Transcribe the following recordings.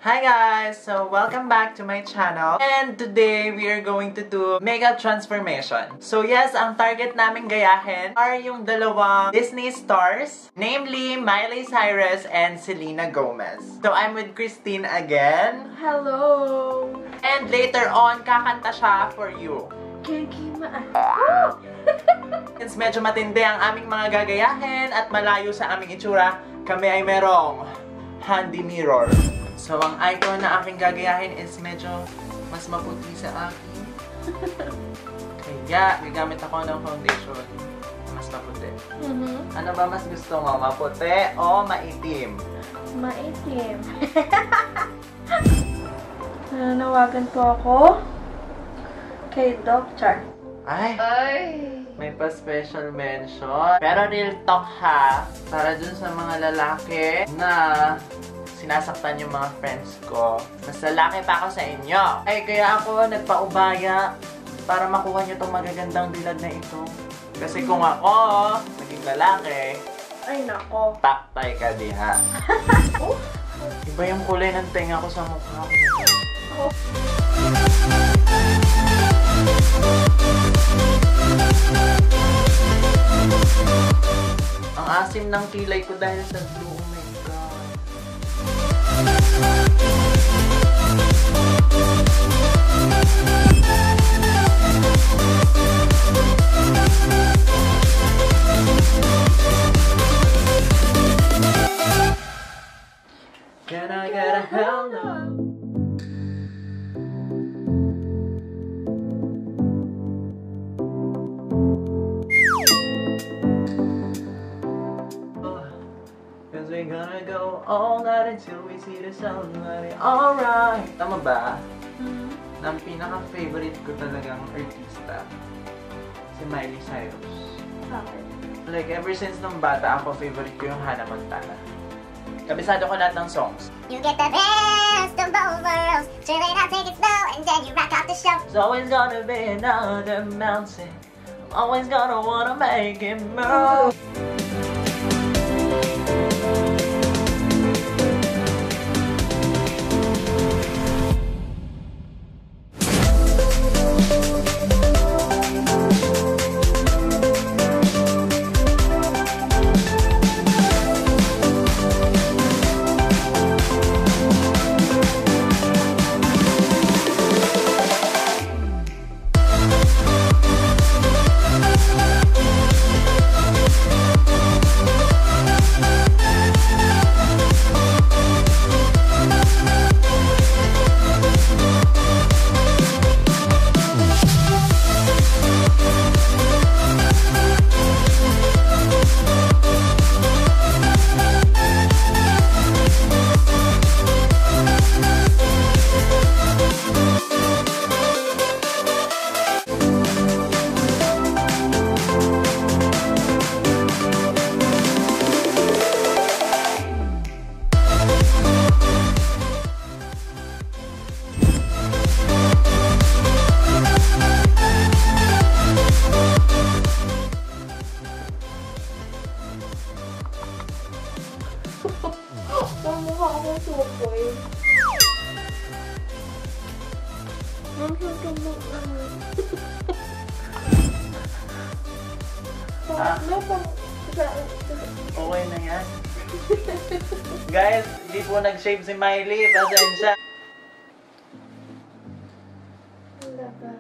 Hi guys! So, welcome back to my channel. And today, we are going to do makeup transformation. So yes, ang target namin gayahin are yung dalawang Disney stars, namely Miley Cyrus and Selena Gomez. So I'm with Christine again. Hello! And later on, kakanta siya for you. Since medyo matindi ang aming mga gagayahin at malayo sa aming itsura, kami ay merong handy mirror. So, ang icon na aking gagayahin is medyo mas maputi sa akin. Kaya, gagamit ako ng foundation na mas maputi. Ano ba mas gusto mo? Maputi o maitim? Maitim. Nananawagan po ako kay Dr. Ay! May pa-special mention. Pero real talk ha, para dun sa mga lalaki na sinasaktan yung mga friends ko. Mas lalaki pa ako sa inyo. Ay, kaya ako nagpaubaya para makuha nyo tong magagandang bilad na ito. Kasi kung ako, naging lalaki, Ay, nako. taktay ka diha. Iba yung kulay ng tenga ko sa mukha ko. Ang asim ng kilay ko dahil sa blue. Oh my God. Can I get a hell no? Cause we're gonna go all night until we see the sunlight. Alright! Tama ba? Na ang pinaka-favorite ko talagang artista, si Miley Cyrus. Bakit? Like, ever since nung bata ako, favorite ko yung Hannah Montana. Kabisado ko lahat ng songs. You get the best of both worlds. Chill it out, take it slow, and then you rock out the show. There's always gonna be another mountain. I'm always gonna wanna make it move. Ang mukha akong tukoy. Ang tutumog naman. Okay na yan. Guys, hindi po nag-shave si Miley. Pasensya. Wala ba?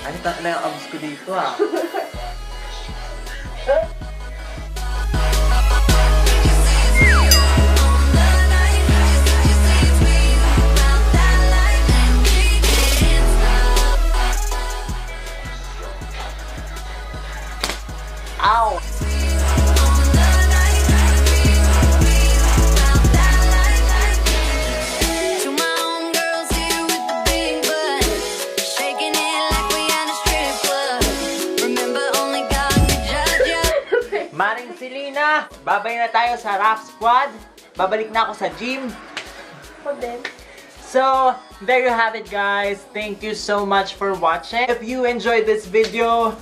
Ay, tak na yung abs ko dito ah. Ow! To my homegirls here with the big butt, shaking it like we on a strip club. Remember only Maring Selena, babay na tayo sa Rap Squad. Babalik na ako sa gym. Ako din. So, there you have it, guys. Thank you so much for watching. If you enjoyed this video,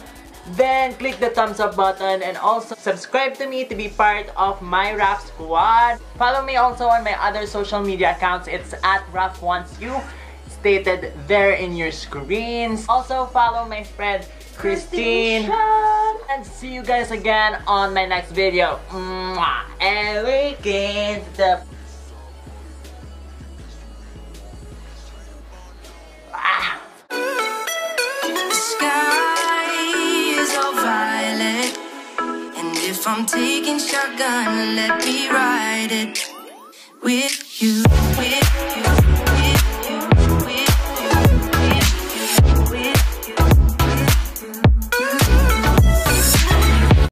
then click the thumbs up button and also subscribe to me to be part of my Rap Squad. Follow me also on my other social media accounts. It's at RapWantsYou, stated there in your screens. Also follow my friend Christine. And see you guys again on my next video. Mwah. And we can the If I'm taking shotgun, let me ride it with you.